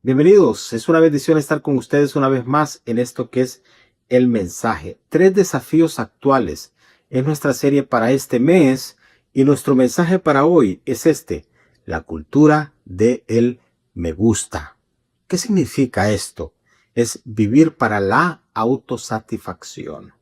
Bienvenidos, es una bendición estar con ustedes una vez más en esto que es el mensaje. 3 desafíos actuales es nuestra serie para este mes y nuestro mensaje para hoy es la cultura del me gusta. ¿Qué significa esto? Es vivir para la autosatisfacción.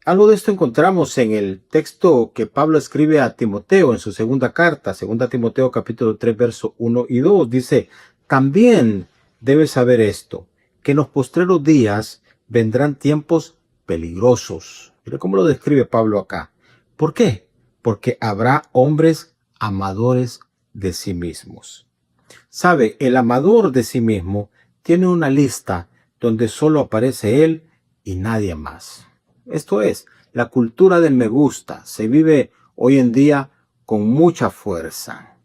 Algo de esto encontramos en el texto que Pablo escribe a Timoteo en su segunda carta, 2 Timoteo capítulo 3, verso 1 y 2. Dice, también debes saber esto, que en los postreros días vendrán tiempos peligrosos. Mira cómo lo describe Pablo acá. ¿Por qué? Porque habrá hombres amadores de sí mismos. Sabe, el amador de sí mismo tiene una lista donde solo aparece él y nadie más. Esto es, la cultura del me gusta se vive hoy en día con mucha fuerza.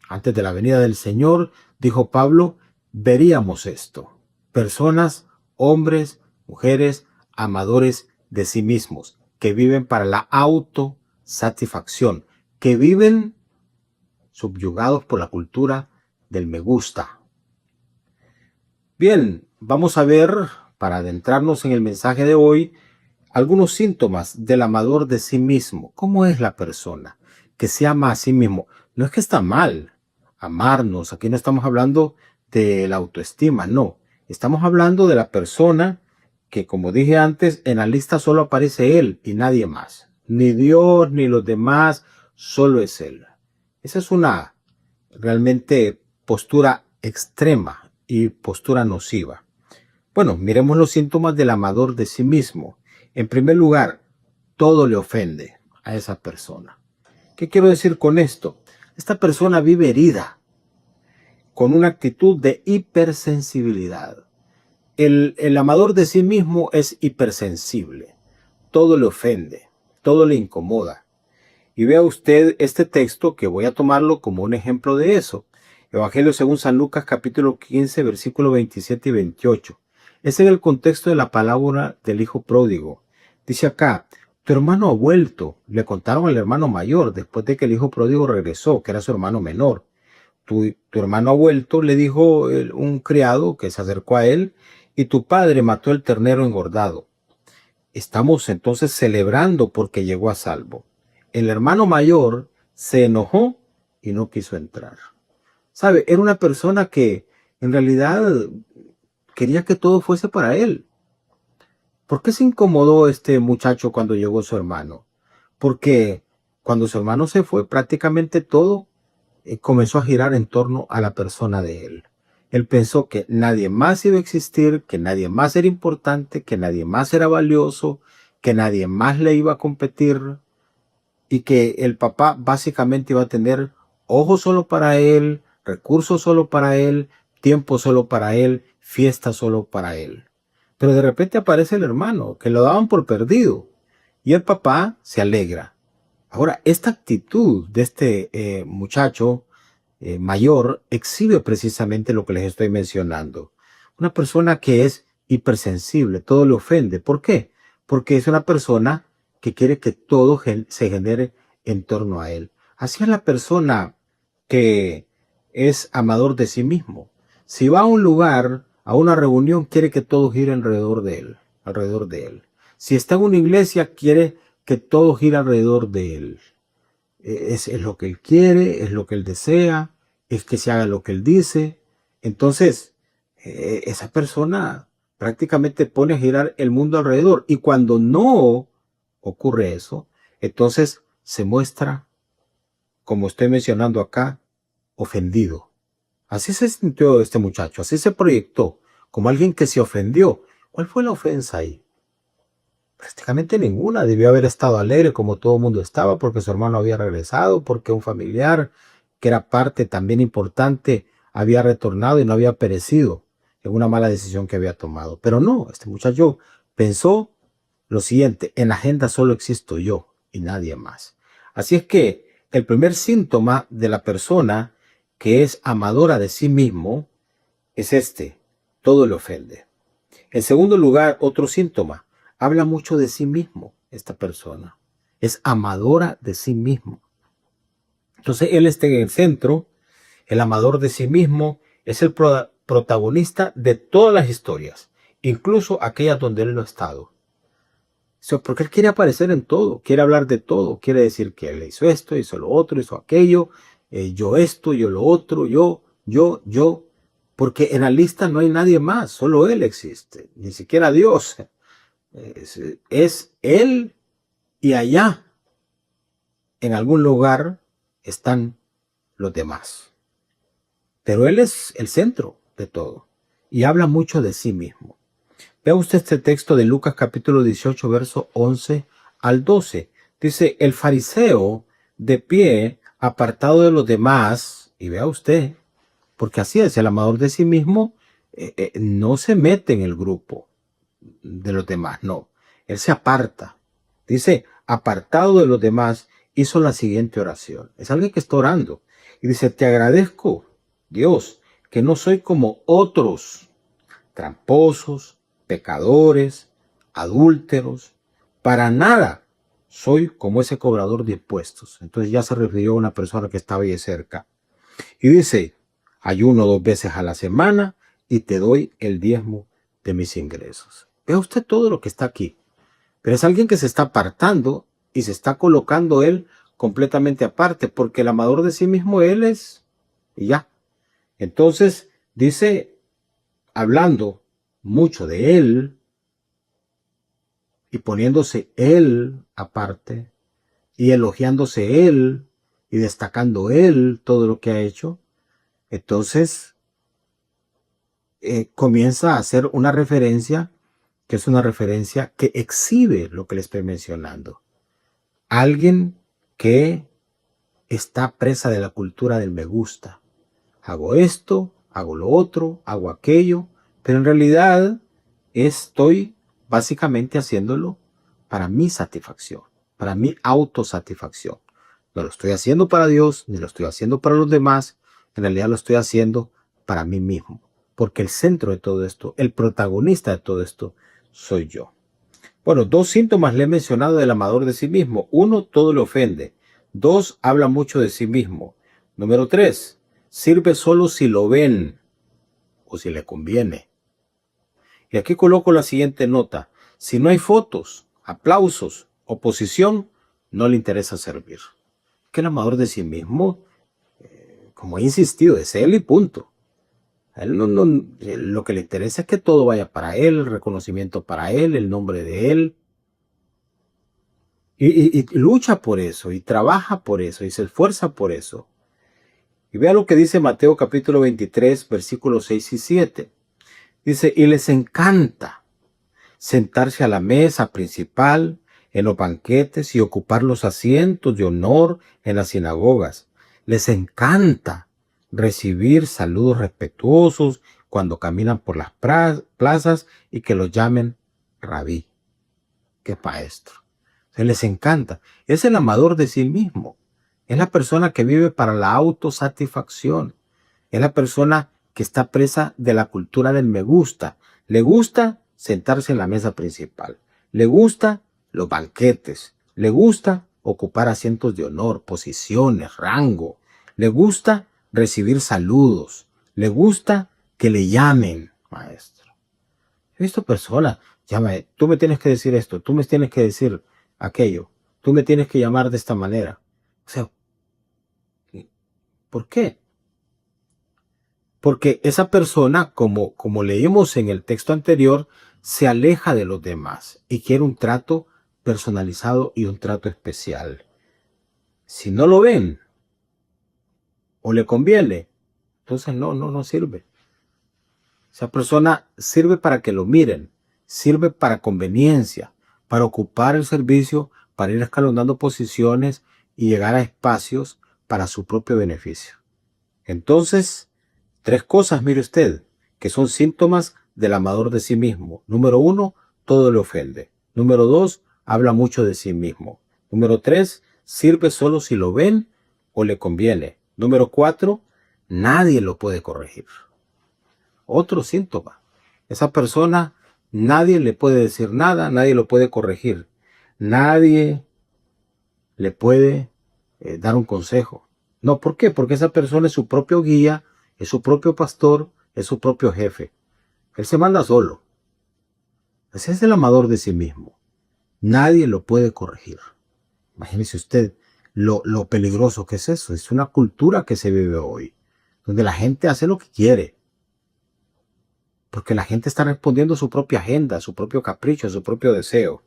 Antes de la venida del Señor, dijo Pablo, veríamos esto. Personas, hombres, mujeres, amadores de sí mismos, que viven para la autosatisfacción, que viven subyugados por la cultura del me gusta. Bien, vamos a ver, para adentrarnos en el mensaje de hoy, algunos síntomas del amador de sí mismo. ¿Cómo es la persona que se ama a sí mismo? No es que está mal amarnos. Aquí no estamos hablando de la autoestima, no. Estamos hablando de la persona que, como dije antes, en la lista solo aparece él y nadie más. Ni Dios, ni los demás, solo es él. Esa es una realmente postura extrema y postura nociva. Bueno, miremos los síntomas del amador de sí mismo. En primer lugar, todo le ofende a esa persona. ¿Qué quiero decir con esto? Esta persona vive herida, con una actitud de hipersensibilidad. El amador de sí mismo es hipersensible. Todo le ofende, todo le incomoda. Y vea usted este texto que voy a tomarlo como un ejemplo de eso. Evangelio según San Lucas capítulo 15 versículos 27 y 28. Es en el contexto de la palabra del hijo pródigo. Dice acá, tu hermano ha vuelto. Le contaron al hermano mayor después de que el hijo pródigo regresó, que era su hermano menor. Tu hermano ha vuelto, le dijo un criado que se acercó a él, y tu padre mató el ternero engordado. Estamos entonces celebrando porque llegó a salvo. El hermano mayor se enojó y no quiso entrar. ¿Sabe? Era una persona que en realidad quería que todo fuese para él. ¿Por qué se incomodó este muchacho cuando llegó su hermano? Porque cuando su hermano se fue, prácticamente todo comenzó a girar en torno a la persona de él. Él pensó que nadie más iba a existir, que nadie más era importante, que nadie más era valioso, que nadie más le iba a competir y que el papá básicamente iba a tener ojos solo para él, recursos solo para él, tiempo solo para él, fiesta solo para él. Pero de repente aparece el hermano, que lo daban por perdido, y el papá se alegra. Ahora, esta actitud de este muchacho mayor exhibe precisamente lo que les estoy mencionando. Una persona que es hipersensible, todo le ofende. ¿Por qué? Porque es una persona que quiere que todo se genere en torno a él. Así es la persona que es amador de sí mismo. Si va a un lugar, a una reunión, quiere que todo gire alrededor de él, alrededor de él. Si está en una iglesia, quiere que todo gire alrededor de él. Es lo que él quiere, es lo que él desea, es que se haga lo que él dice. Entonces, esa persona prácticamente pone a girar el mundo alrededor. Y cuando no ocurre eso, entonces se muestra, como estoy mencionando acá, ofendido. Así se sintió este muchacho, así se proyectó, como alguien que se ofendió. ¿Cuál fue la ofensa ahí? Prácticamente ninguna. Debió haber estado alegre como todo el mundo estaba porque su hermano había regresado, porque un familiar que era parte también importante había retornado y no había perecido en una mala decisión que había tomado. Pero no, este muchacho pensó lo siguiente: en la agenda solo existo yo y nadie más. Así es que el primer síntoma de la persona que es amadora de sí mismo es todo le ofende. En segundo lugar, otro síntoma: habla mucho de sí mismo esta persona. Es amadora de sí mismo. Entonces él está en el centro, el amador de sí mismo, es el protagonista de todas las historias, incluso aquellas donde él no ha estado. Porque él quiere aparecer en todo, quiere hablar de todo, quiere decir que él hizo esto, hizo lo otro, hizo aquello, yo esto, yo lo otro, yo, porque en la lista no hay nadie más, solo él existe, ni siquiera Dios. Es él y allá, en algún lugar, están los demás. Pero él es el centro de todo y habla mucho de sí mismo. Vea usted este texto de Lucas capítulo 18, verso 11 al 12. Dice, el fariseo de pie, apartado de los demás, y vea usted, porque así es, el amador de sí mismo no se mete en el grupo de los demás, no. Él se aparta. Dice, apartado de los demás, hizo la siguiente oración. Es alguien que está orando. Y dice, te agradezco, Dios, que no soy como otros, tramposos, pecadores, adúlteros, para nada soy como ese cobrador de impuestos. Entonces ya se refirió a una persona que estaba ahí cerca. Y dice, ayuno 2 veces a la semana y te doy el diezmo de mis ingresos. Vea usted todo lo que está aquí. Pero es alguien que se está apartando y se está colocando él completamente aparte, porque el amador de sí mismo él es, y ya. Entonces dice, hablando mucho de él y poniéndose él aparte y elogiándose él y destacando él todo lo que ha hecho, entonces comienza a hacer una referencia que es una referencia que exhibe lo que le estoy mencionando. Alguien que está presa de la cultura del me gusta. Hago esto, hago lo otro, hago aquello, pero en realidad estoy básicamente haciéndolo para mi satisfacción, para mi autosatisfacción. No lo estoy haciendo para Dios, ni lo estoy haciendo para los demás, en realidad lo estoy haciendo para mí mismo, porque el centro de todo esto, el protagonista de todo esto, soy yo. Bueno, 2 síntomas le he mencionado del amador de sí mismo. 1, todo le ofende. 2, habla mucho de sí mismo. Número 3, sirve solo si lo ven o si le conviene. Y aquí coloco la siguiente nota. Si no hay fotos, aplausos, oposición, no le interesa servir. Que el amador de sí mismo, como he insistido, es él y punto. A él lo que le interesa es que todo vaya para él, el reconocimiento para él, el nombre de él. Y lucha por eso, y trabaja por eso, y se esfuerza por eso. Y vea lo que dice Mateo capítulo 23, versículos 6 y 7. Dice, y les encanta sentarse a la mesa principal en los banquetes y ocupar los asientos de honor en las sinagogas. Les encanta recibir saludos respetuosos cuando caminan por las plazas y que los llamen rabí, que es maestro. Se les encanta. Es el amador de sí mismo. Es la persona que vive para la autosatisfacción. Es la persona que está presa de la cultura del me gusta. Le gusta sentarse en la mesa principal. Le gusta los banquetes. Le gusta ocupar asientos de honor, posiciones, rango. Le gusta recibir saludos. Le gusta que le llamen maestro. He visto personas, llámame, tú me tienes que decir esto, tú me tienes que decir aquello, tú me tienes que llamar de esta manera. O sea, ¿por qué? Porque esa persona, como leímos en el texto anterior, se aleja de los demás y quiere un trato personalizado y un trato especial. Si no lo ven o le conviene, entonces no sirve. Esa persona sirve para que lo miren, sirve para conveniencia, para ocupar el servicio, para ir escalonando posiciones y llegar a espacios para su propio beneficio. Entonces, 3 cosas, mire usted, que son síntomas del amador de sí mismo. Número 1, todo le ofende. Número 2, habla mucho de sí mismo. Número 3, sirve solo si lo ven o le conviene. Número 4, nadie lo puede corregir. Otro síntoma. Esa persona, nadie le puede decir nada, nadie lo puede corregir. Nadie le puede dar un consejo. No, ¿por qué? Porque esa persona es su propio guía, es su propio pastor es su propio jefe. Él se manda solo. Ese es el amador de sí mismo. Nadie lo puede corregir. Imagínese usted lo peligroso que es eso. Es una cultura que se vive hoy, donde la gente hace lo que quiere. Porque la gente está respondiendo a su propia agenda, a su propio capricho, a su propio deseo.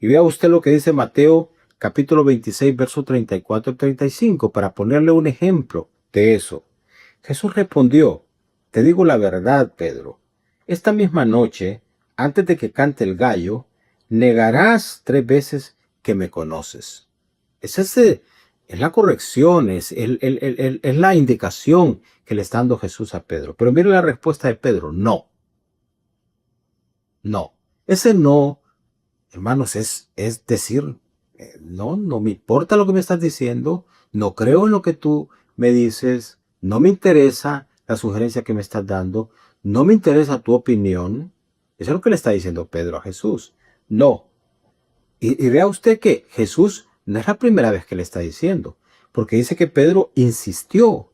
Y vea usted lo que dice Mateo capítulo 26, versos 34 y 35, para ponerle un ejemplo de eso. Jesús respondió, te digo la verdad, Pedro, esta misma noche, antes de que cante el gallo, negarás 3 veces que me conoces. Es la corrección, es la indicación que le está dando Jesús a Pedro. Pero mire la respuesta de Pedro, no, no. Ese no, hermanos, es decir, no me importa lo que me estás diciendo, no creo en lo que tú me dices, no me interesa la sugerencia que me estás dando, no me interesa tu opinión. Eso es lo que le está diciendo Pedro a Jesús. No. Y vea usted que Jesús no es la primera vez que le está diciendo, porque dice que Pedro insistió.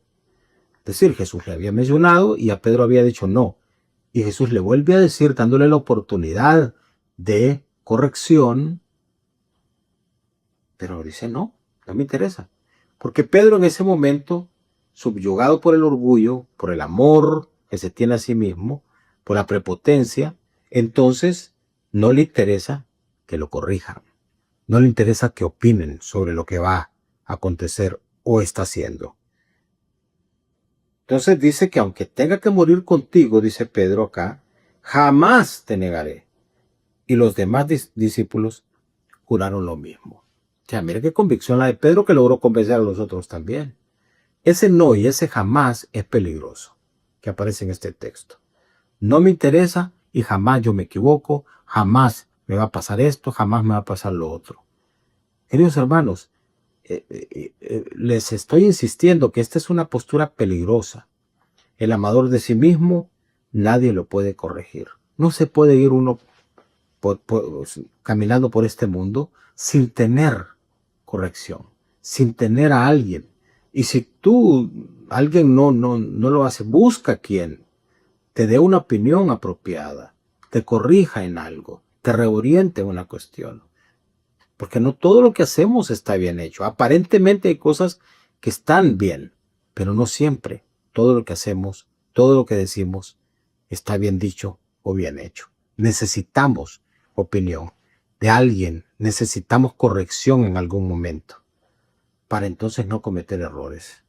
Es decir, Jesús le había mencionado y a Pedro había dicho no. Y Jesús le vuelve a decir, dándole la oportunidad de corrección, pero dice no me interesa. Porque Pedro en ese momento, subyugado por el orgullo, por el amor que se tiene a sí mismo, por la prepotencia, entonces no le interesa que lo corrijan. No le interesa que opinen sobre lo que va a acontecer o está haciendo. Entonces dice que aunque tenga que morir contigo, dice Pedro acá, jamás te negaré. Y los demás discípulos juraron lo mismo. O sea, mire qué convicción la de Pedro, que logró convencer a los otros también. Ese no y ese jamás es peligroso, que aparece en este texto. No me interesa y jamás yo me equivoco, jamás me va a pasar esto, jamás me va a pasar lo otro. Queridos hermanos, les estoy insistiendo que esta es una postura peligrosa. El amador de sí mismo, nadie lo puede corregir. No se puede ir uno caminando por este mundo sin tener corrección, sin tener a alguien. Y si alguien no lo hace, busca quien te dé una opinión apropiada, te corrija en algo, te reoriente en una cuestión. Porque no todo lo que hacemos está bien hecho. Aparentemente hay cosas que están bien, pero no siempre todo lo que hacemos, todo lo que decimos está bien dicho o bien hecho. Necesitamos opinión de alguien, necesitamos corrección en algún momento para entonces no cometer errores.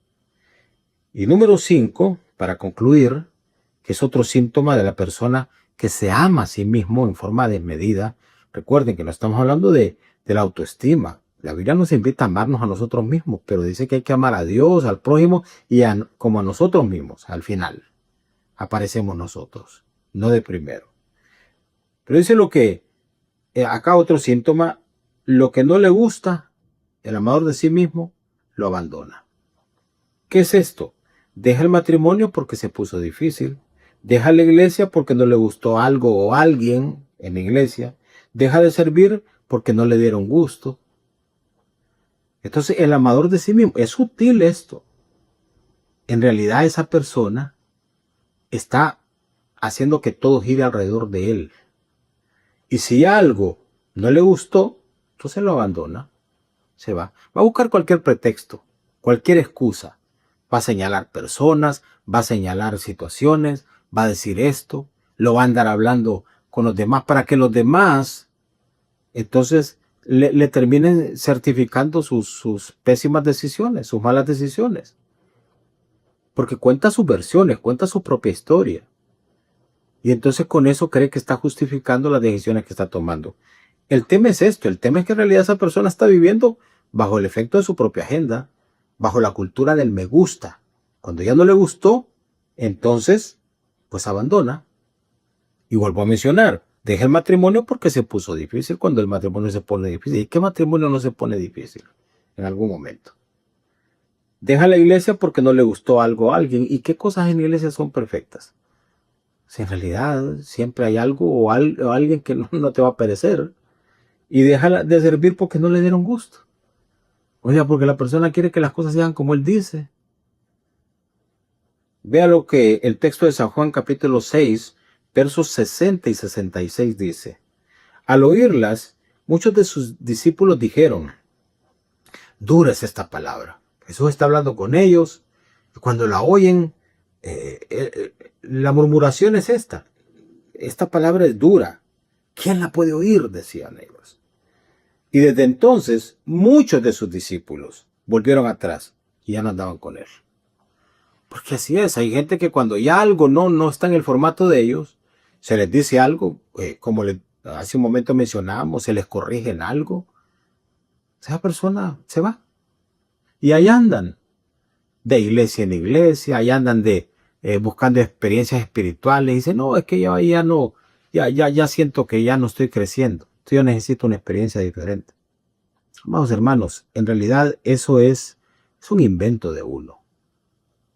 Y número 5, para concluir, que es otro síntoma de la persona que se ama a sí mismo en forma desmedida. Recuerden que no estamos hablando de la autoestima. La Biblia nos invita a amarnos a nosotros mismos, pero dice que hay que amar a Dios, al prójimo y como a nosotros mismos. Al final aparecemos nosotros, no de primero. Pero dice acá otro síntoma, lo que no le gusta, el amador de sí mismo, lo abandona. ¿Qué es esto? Deja el matrimonio porque se puso difícil. Deja la iglesia porque no le gustó algo o alguien en la iglesia. Deja de servir porque no le dieron gusto. Entonces el amador de sí mismo, es sutil esto. En realidad esa persona está haciendo que todo gire alrededor de él. Y si algo no le gustó, entonces lo abandona. Se va. Va a buscar cualquier pretexto, cualquier excusa. Va a señalar personas, va a señalar situaciones, va a decir esto, lo va a andar hablando con los demás para que los demás entonces le terminen certificando sus pésimas decisiones, sus malas decisiones. Porque cuenta sus versiones, cuenta su propia historia. Y entonces con eso cree que está justificando las decisiones que está tomando. El tema es esto, el tema es que en realidad esa persona está viviendo bajo el efecto de su propia agenda, bajo la cultura del me gusta. Cuando ya no le gustó, entonces, pues abandona. Y vuelvo a mencionar, deja el matrimonio porque se puso difícil cuando el matrimonio se pone difícil. ¿Y qué matrimonio no se pone difícil en algún momento? Deja la iglesia porque no le gustó algo a alguien. ¿Y qué cosas en la iglesia son perfectas? Si en realidad siempre hay algo o alguien que no te va a perecer. Y deja de servir porque no le dieron gusto. O sea, porque la persona quiere que las cosas sean como él dice. Vea lo que el texto de San Juan capítulo 6, versos 60 y 66 dice. Al oírlas, muchos de sus discípulos dijeron, dura es esta palabra. Jesús está hablando con ellos. Y cuando la oyen, la murmuración es esta. Esta palabra es dura. ¿Quién la puede oír? Decían ellos. Y desde entonces, muchos de sus discípulos volvieron atrás y ya no andaban con él. Porque así es, hay gente que cuando ya algo no está en el formato de ellos, se les dice algo, como hace un momento mencionábamos, se les corrige en algo, esa persona se va. Y ahí andan, de iglesia en iglesia, ahí andan buscando experiencias espirituales, y dicen, no, es que yo ya no, ya siento que ya no estoy creciendo, yo necesito una experiencia diferente. Amados hermanos, en realidad eso es un invento de uno.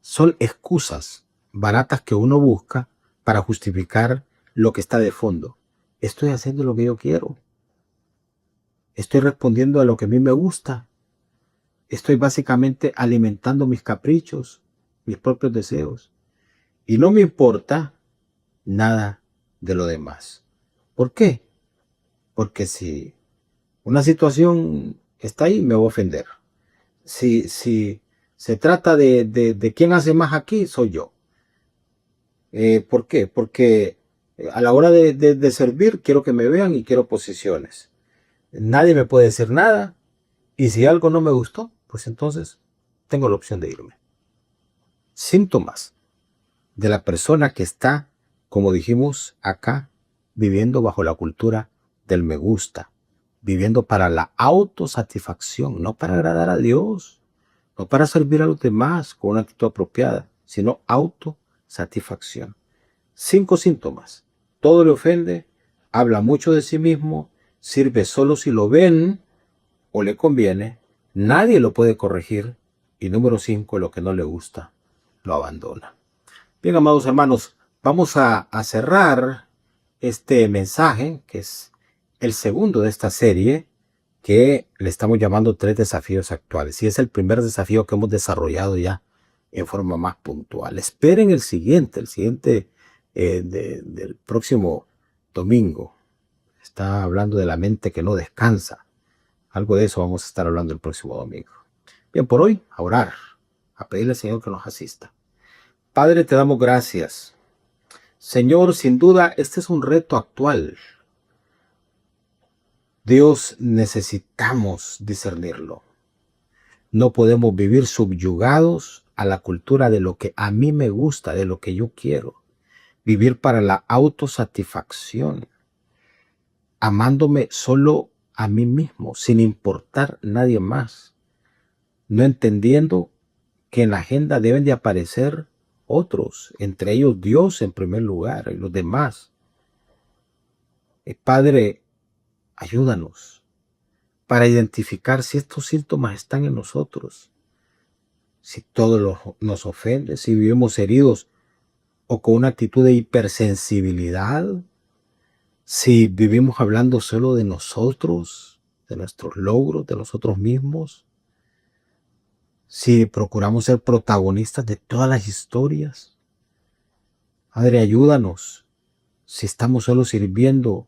Son excusas baratas que uno busca para justificar lo que está de fondo. Estoy haciendo lo que yo quiero. Estoy respondiendo a lo que a mí me gusta. Estoy básicamente alimentando mis caprichos, mis propios deseos. Y no me importa nada de lo demás. ¿Por qué? Porque si una situación está ahí, me voy a ofender. Si se trata de quién hace más aquí, soy yo. ¿Por qué? Porque a la hora de servir quiero que me vean y quiero posiciones. Nadie me puede decir nada y si algo no me gustó, pues entonces tengo la opción de irme. Síntomas de la persona que está, como dijimos acá, viviendo bajo la cultura del me gusta, viviendo para la autosatisfacción, no para agradar a Dios, no para servir a los demás con una actitud apropiada, sino autosatisfacción. 5 síntomas. Todo le ofende, habla mucho de sí mismo, sirve solo si lo ven o le conviene, nadie lo puede corregir y número 5, lo que no le gusta, lo abandona. Bien, amados hermanos, vamos a cerrar este mensaje, que es el segundo de esta serie, que le estamos llamando 3 desafíos actuales. Y es el primer desafío que hemos desarrollado ya en forma más puntual. Esperen el siguiente del próximo domingo. Está hablando de la mente que no descansa. Algo de eso vamos a estar hablando el próximo domingo. Bien, por hoy, a orar, a pedirle al Señor que nos asista. Padre, te damos gracias. Señor, sin duda, este es un reto actual. Dios, necesitamos discernirlo. No podemos vivir subyugados a la cultura de lo que a mí me gusta, de lo que yo quiero. Vivir para la autosatisfacción, amándome solo a mí mismo, sin importar nadie más. No entendiendo que en la agenda deben de aparecer otros, entre ellos Dios en primer lugar y los demás. Padre, ayúdanos para identificar si estos síntomas están en nosotros, si todo nos ofende, si vivimos heridos o con una actitud de hipersensibilidad, si vivimos hablando solo de nosotros, de nuestros logros, de nosotros mismos, si procuramos ser protagonistas de todas las historias. Padre, ayúdanos si estamos solo sirviendo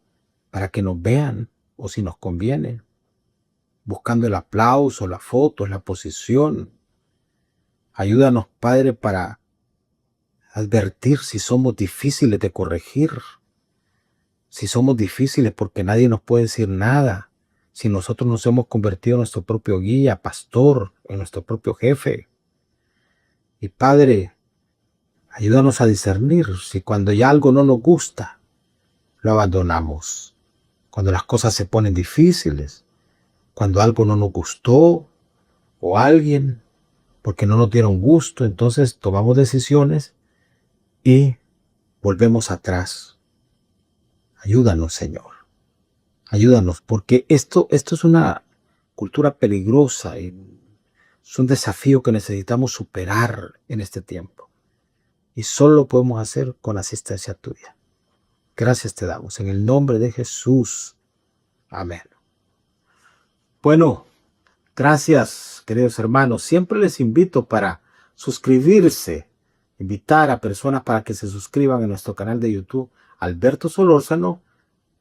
para que nos vean o si nos conviene, buscando el aplauso, la foto, la posición. Ayúdanos, Padre, para advertir si somos difíciles de corregir, si somos difíciles porque nadie nos puede decir nada, si nosotros nos hemos convertido en nuestro propio guía, pastor, en nuestro propio jefe. Y Padre, ayúdanos a discernir si cuando ya algo no nos gusta, lo abandonamos. Cuando las cosas se ponen difíciles, cuando algo no nos gustó o alguien, porque no nos dieron gusto, entonces tomamos decisiones y volvemos atrás. Ayúdanos, Señor. Ayúdanos, porque esto es una cultura peligrosa y es un desafío que necesitamos superar en este tiempo. Y solo lo podemos hacer con la asistencia tuya. Gracias te damos. En el nombre de Jesús. Amén. Bueno, gracias, queridos hermanos. Siempre les invito para suscribirse invitar a personas para que se suscriban a nuestro canal de YouTube, Alberto Solórzano.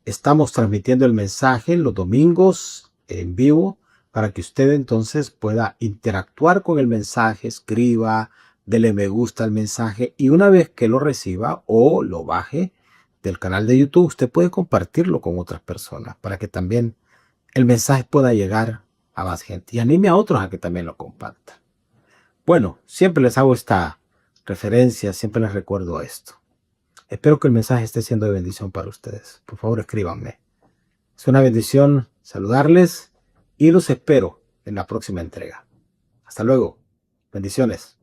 Estamos transmitiendo el mensaje los domingos en vivo para que usted entonces pueda interactuar con el mensaje, escriba, dele me gusta al mensaje y una vez que lo reciba o lo baje del canal de YouTube, usted puede compartirlo con otras personas para que también el mensaje pueda llegar a más gente y anime a otros a que también lo compartan. Bueno, siempre les hago esta referencia, siempre les recuerdo esto. Espero que el mensaje esté siendo de bendición para ustedes. Por favor, escríbanme. Es una bendición saludarles y los espero en la próxima entrega. Hasta luego. Bendiciones.